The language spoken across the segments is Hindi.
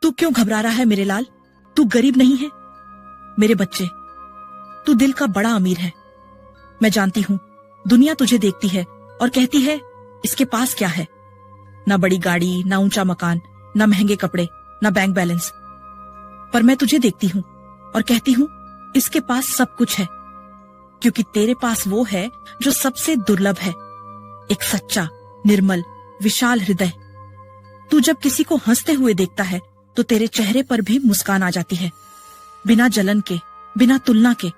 तू क्यों घबरा रहा है मेरे लाल? तू गरीब नहीं है मेरे बच्चे, तू दिल का बड़ा अमीर है। मैं जानती हूँ दुनिया तुझे देखती है और कहती है इसके पास क्या है, ना बड़ी गाड़ी, ना ऊंचा मकान, ना महंगे कपड़े, ना बैंक बैलेंस। पर मैं तुझे देखती हूँ और कहती हूँ इसके पास सब कुछ है, क्योंकि तेरे पास वो है जो सबसे दुर्लभ है, एक सच्चा, निर्मल, विशाल हृदय। तू जब किसी को हंसते हुए देखता है तो तेरे चेहरे पर भी मुस्कान आ जाती है, बिना जलन के, बिना तुलना के।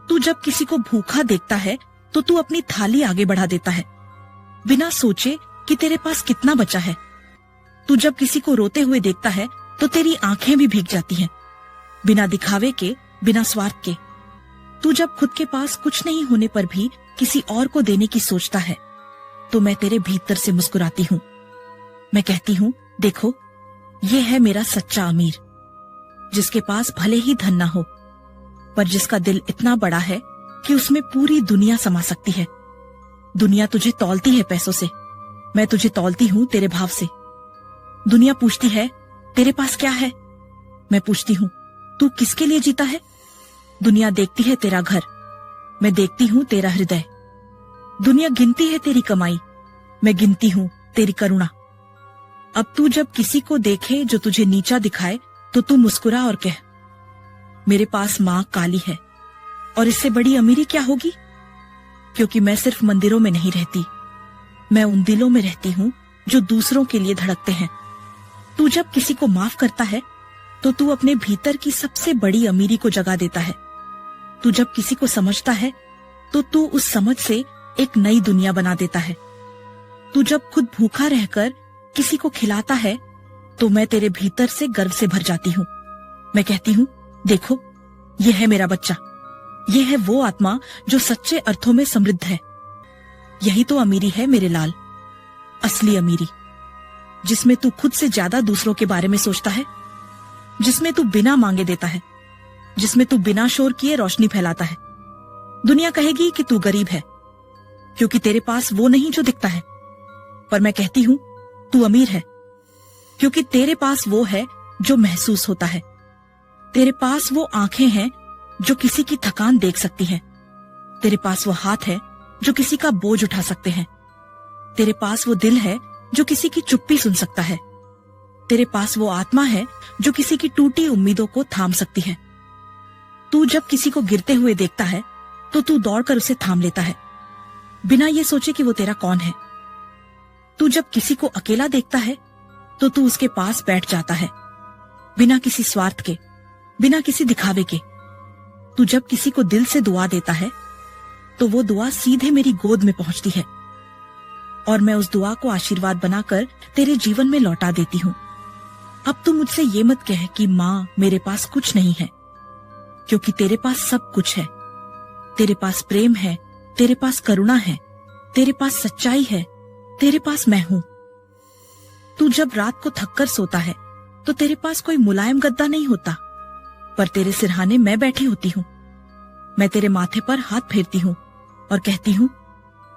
तू जब किसी को भूखा देखता है तो तू अपनी थाली आगे बढ़ा देता है, बिना सोचे कि तेरे पास कितना बचा है। तू जब किसी को रोते हुए देखता है तो तेरी आंखें भी भीग जाती हैं, बिना दिखावे के, बिना स्वार्थ के। तू जब खुद के पास कुछ नहीं होने पर भी किसी और को देने की सोचता है तो मैं तेरे भीतर से मुस्कुराती हूँ। मैं कहती हूँ देखो, ये है मेरा सच्चा अमीर, जिसके पास भले ही धन ना हो, पर जिसका दिल इतना बड़ा है कि उसमें पूरी दुनिया समा सकती है। दुनिया तुझे तौलती है पैसों से, मैं तुझे तौलती हूँ तेरे भाव से। दुनिया पूछती है तेरे पास क्या है, मैं पूछती हूँ तू किसके लिए जीता है। दुनिया देखती है तेरा घर, मैं देखती हूँ तेरा हृदय। दुनिया गिनती है तेरी कमाई, मैं गिनती हूँ तेरी करुणा। अब तू जब किसी को देखे जो तुझे नीचा दिखाए तो तू मुस्कुरा और कह मेरे पास माँ काली है, और इससे बड़ी अमीरी क्या होगी। क्योंकि मैं सिर्फ मंदिरों में नहीं रहती, मैं उन दिलों में रहती हूँ जो दूसरों के लिए धड़कते हैं। तू जब किसी को माफ करता है तो तू अपने भीतर की सबसे बड़ी अमीरी को जगा देता है। तू जब किसी को समझता है तो तू उस समझ से एक नई दुनिया बना देता है। तू जब खुद भूखा रहकर किसी को खिलाता है तो मैं तेरे भीतर से गर्व से भर जाती हूँ। मैं कहती हूँ देखो, ये है मेरा बच्चा, ये है वो आत्मा जो सच्चे अर्थों में समृद्ध है। यही तो अमीरी है मेरे लाल, असली अमीरी, जिसमें तू खुद से ज्यादा दूसरों के बारे में सोचता है, जिसमें तू बिना मांगे देता है, जिसमें तू बिना शोर किए रोशनी फैलाता है। दुनिया कहेगी कि तू गरीब है क्योंकि तेरे पास वो नहीं जो दिखता है, पर मैं कहती हूँ तू अमीर है क्योंकि तेरे पास वो है जो महसूस होता है। तेरे पास वो आंखें हैं जो किसी की थकान देख सकती हैं, तेरे पास वो हाथ है जो किसी का बोझ उठा सकते हैं, तेरे पास वो दिल है जो किसी की चुप्पी सुन सकता है, तेरे पास वो आत्मा है जो किसी की टूटी उम्मीदों को थाम सकती है। तू जब किसी को गिरते हुए देखता है तो तू दौड़कर उसे थाम लेता है, बिना ये सोचे कि वो तेरा कौन है। तू जब किसी को अकेला देखता है तो तू उसके पास बैठ जाता है, बिना किसी स्वार्थ के, बिना किसी दिखावे के। तू जब किसी को दिल से दुआ देता है तो वो दुआ सीधे मेरी गोद में पहुंचती है और मैं उस दुआ को आशीर्वाद बनाकर तेरे जीवन में लौटा देती हूँ। अब तू मुझसे ये मत कह कि माँ मेरे पास कुछ नहीं है, क्योंकि तेरे पास सब कुछ है। तेरे पास प्रेम है, तेरे पास करुणा है, तेरे पास सच्चाई है, तेरे पास मैं हूं। तू जब रात को थककर सोता है तो तेरे पास कोई मुलायम गद्दा नहीं होता, पर तेरे सिरहाने मैं बैठी होती हूँ। मैं तेरे माथे पर हाथ फेरती हूँ और कहती हूँ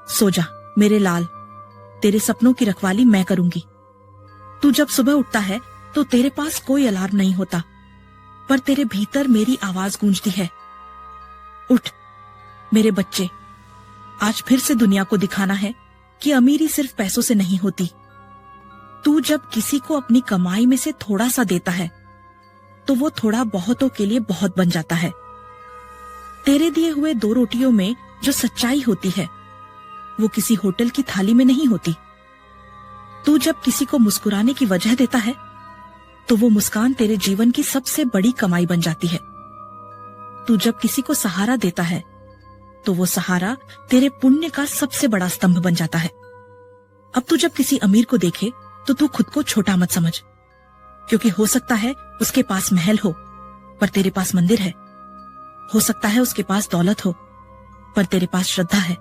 सो जा मेरे लाल, तेरे सपनों की रखवाली मैं करूंगी। तू जब सुबह उठता है तो तेरे पास कोई अलार्म नहीं होता, पर तेरे भीतर मेरी आवाज गूंजती है, उठ मेरे बच्चे, आज फिर से दुनिया को दिखाना है कि अमीरी सिर्फ पैसों से नहीं होती। तू जब किसी को अपनी कमाई में से थोड़ा सा देता है तो वो थोड़ा बहुतों के लिए बहुत बन जाता है। तेरे दिए हुए 2 रोटियों में जो सच्चाई होती है वो किसी होटल की थाली में नहीं होती। तू जब किसी को मुस्कुराने की वजह देता है तो वो मुस्कान तेरे जीवन की सबसे बड़ी कमाई बन जाती है। तू जब किसी को सहारा देता है तो वो सहारा तेरे पुण्य का सबसे बड़ा स्तंभ बन जाता है। अब तू जब किसी अमीर को देखे तो तू खुद को छोटा मत समझ, क्योंकि हो सकता है उसके पास महल हो पर तेरे पास मंदिर है, हो सकता है उसके पास दौलत हो पर तेरे पास श्रद्धा है,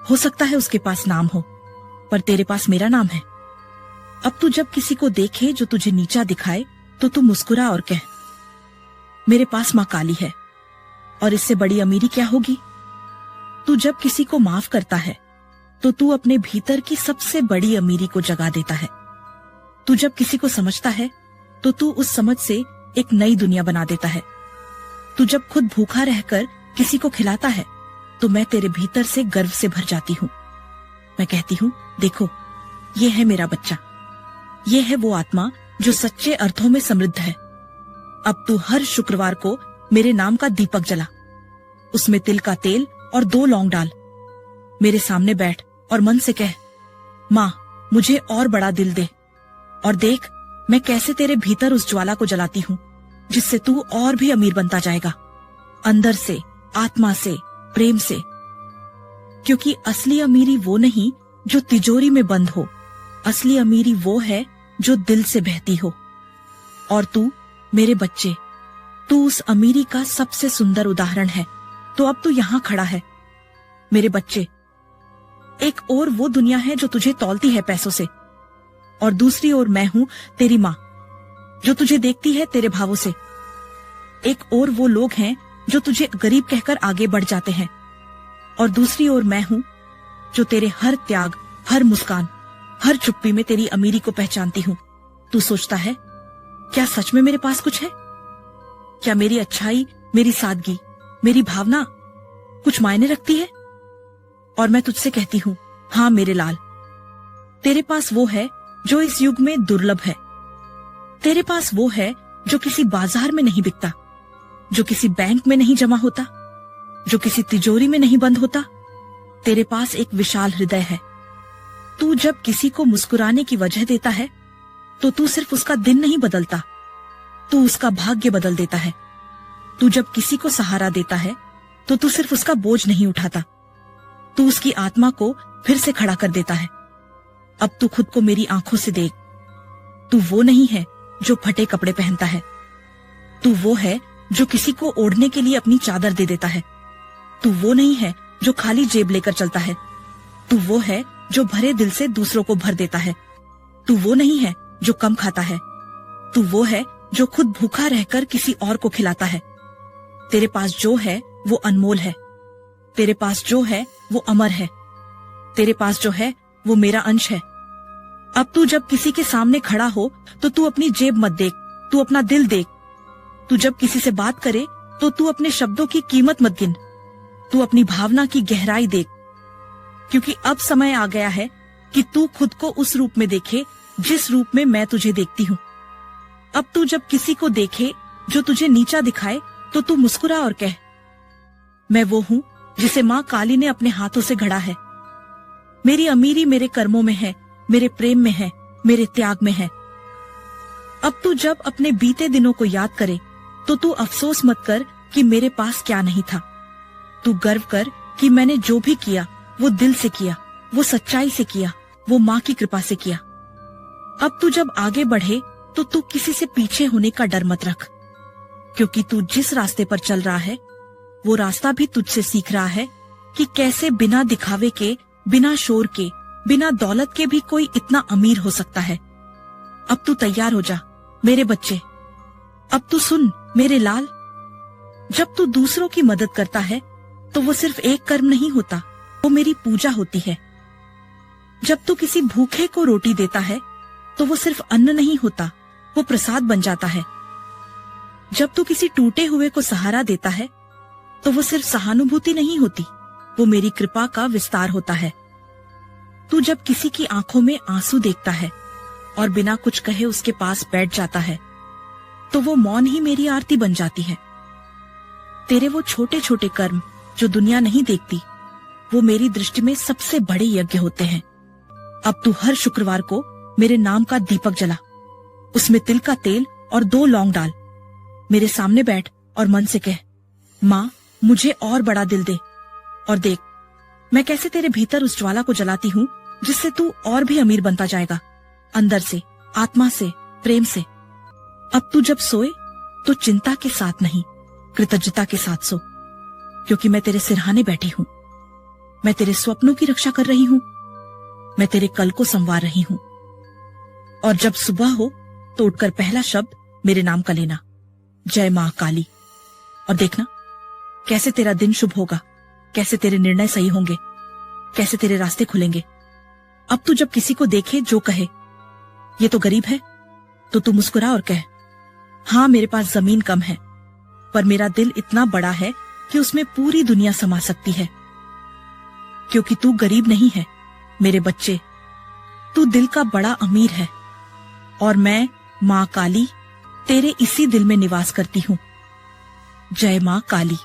हो सकता है उसके पास नाम हो पर तेरे पास मेरा नाम है। अब तू जब किसी को देखे जो तुझे नीचा दिखाए तो तू मुस्कुरा और कह मेरे पास माँ काली है, और इससे बड़ी अमीरी क्या होगी। तू जब किसी को माफ करता है तो तू अपने भीतर की सबसे बड़ी अमीरी को जगा देता है। तू जब किसी को समझता है तो तू उस समझ से एक नई दुनिया बना देता है। तू जब खुद भूखा रहकर किसी को खिलाता है तो मैं तेरे भीतर से गर्व से भर जाती हूँ। मैं कहती हूँ, देखो, ये है मेरा बच्चा, ये है वो आत्मा जो सच्चे अर्थों में समृद्ध है। अब तू हर शुक्रवार को मेरे नाम का दीपक जला, उसमें तिल का तेल और 2 लौंग डाल, मेरे सामने बैठ और मन से कह, माँ मुझे और बड़ा दिल दे, और देख मैं कैसे तेरे भीतर उस ज्वाला को जलाती हूँ जिससे तू और भी अमीर बनता जाएगा, अंदर से, आत्मा से, प्रेम से। क्योंकि असली अमीरी वो नहीं जो तिजोरी में बंद हो, असली अमीरी वो है जो दिल से बहती हो। और तू, मेरे बच्चे, तू उस अमीरी का सबसे सुंदर उदाहरण है। तो अब तू यहाँ खड़ा है। मेरे बच्चे, एक ओर वो दुनिया है जो तुझे तौलती है पैसों से, और दूसरी ओर मैं हूं तेरी माँ जो तुझे देखती है तेरे भावों से। एक ओर वो लोग हैं जो तुझे गरीब कहकर आगे बढ़ जाते हैं, और दूसरी ओर मैं हूं जो तेरे हर त्याग, हर मुस्कान, हर चुप्पी में तेरी अमीरी को पहचानती हूं। तू सोचता है, क्या सच में मेरे पास कुछ है? क्या मेरी अच्छाई, मेरी सादगी, मेरी भावना कुछ मायने रखती है? और मैं तुझसे कहती हूँ, हाँ मेरे लाल, तेरे पास वो है जो इस युग में दुर्लभ है। तेरे पास वो है जो किसी बाजार में नहीं बिकता, जो किसी बैंक में नहीं जमा होता, जो किसी तिजोरी में नहीं बंद होता। तेरे पास एक विशाल हृदय है। तू जब किसी को मुस्कुराने की वजह देता है तो तू सिर्फ उसका दिन नहीं बदलता, तू उसका भाग्य बदल देता है। तू जब किसी को सहारा देता है तो तू सिर्फ उसका बोझ नहीं उठाता, तू उसकी आत्मा को फिर से खड़ा कर देता है। अब तू खुद को मेरी आंखों से देख। तू वो नहीं है जो फटे कपड़े पहनता है, तू वो है जो किसी को ओढ़ने के लिए अपनी चादर दे देता है। तू वो नहीं है जो खाली जेब लेकर चलता है, तू वो है जो भरे दिल से दूसरों को भर देता है। तू वो नहीं है जो कम खाता है, तू वो है जो खुद भूखा रहकर किसी और को खिलाता है। तेरे पास जो है वो अनमोल है, तेरे पास जो है वो अमर है, तेरे पास जो है वो मेरा अंश है। अब तू जब किसी के सामने खड़ा हो तो तू अपनी जेब मत देख, तू अपना दिल देख। तू जब किसी से बात करे तो तू अपने शब्दों की कीमत मत गिन, तू अपनी भावना की गहराई देख। क्योंकि अब समय आ गया है कि तू खुद को उस रूप में देखे जिस रूप में मैं तुझे देखती हूँ। अब तू जब किसी को देखे जो तुझे नीचा दिखाए तो तू मुस्कुरा और कह, मैं वो हूँ जिसे माँ काली ने अपने हाथों से गढ़ा है। मेरी अमीरी मेरे कर्मों में है, मेरे प्रेम में है, मेरे त्याग में है। अब तू जब अपने बीते दिनों को याद करे तो तू अफसोस मत कर कि मेरे पास क्या नहीं था। तू गर्व कर कि मैंने जो भी किया वो दिल से किया, वो सच्चाई से किया, वो माँ की कृपा से किया। अब तू जब आगे बढ़े तो तू किसी से पीछे होने का डर मत रख, क्योंकि तू जिस रास्ते पर चल रहा है वो रास्ता भी तुझसे सीख रहा है कि कैसे बिना दिखावे के, बिना शोर के, बिना दौलत के भी कोई इतना अमीर हो सकता है। अब तू तैयार हो जा मेरे बच्चे। अब तू सुन मेरे लाल, जब तू दूसरों की मदद करता है तो वो सिर्फ एक कर्म नहीं होता, वो मेरी पूजा होती है। जब तू किसी भूखे को रोटी देता है तो वो सिर्फ अन्न नहीं होता, वो प्रसाद बन जाता है। जब तू किसी टूटे हुए को सहारा देता है तो वो सिर्फ सहानुभूति नहीं होती, वो मेरी कृपा का विस्तार होता है। तू जब किसी की आंखों में आंसू देखता है और बिना कुछ कहे उसके पास बैठ जाता है तो वो मौन ही मेरी आरती बन जाती है। तेरे वो छोटे छोटे कर्म जो दुनिया नहीं देखती, वो मेरी दृष्टि में सबसे बड़े यज्ञ होते हैं। अब तू हर शुक्रवार को मेरे नाम का दीपक जला, उसमें तिल का तेल और 2 लौंग डाल, मेरे सामने बैठ और मन से कह, माँ मुझे और बड़ा दिल दे, और देख मैं कैसे तेरे भीतर उस ज्वाला को जलाती हूँ जिससे तू और भी अमीर बनता जाएगा, अंदर से, आत्मा से, प्रेम से। अब तू जब सोए तो चिंता के साथ नहीं, कृतज्ञता के साथ सो, क्योंकि मैं तेरे सिरहाने बैठी हूँ। मैं तेरे स्वप्नों की रक्षा कर रही हूँ, मैं तेरे कल को संवार रही हूँ। और जब सुबह हो तो उठकर पहला शब्द मेरे नाम का लेना, जय माँ काली, और देखना कैसे तेरा दिन शुभ होगा, कैसे तेरे निर्णय सही होंगे, कैसे तेरे रास्ते खुलेंगे। अब तू जब किसी को देखे जो कहे ये तो गरीब है, तो तू मुस्कुरा और कह, हाँ, मेरे पास जमीन कम है, पर मेरा दिल इतना बड़ा है कि उसमें पूरी दुनिया समा सकती है। क्योंकि तू गरीब नहीं है मेरे बच्चे, तू दिल का बड़ा अमीर है, और मैं माँ काली तेरे इसी दिल में निवास करती हूँ। जय माँ काली।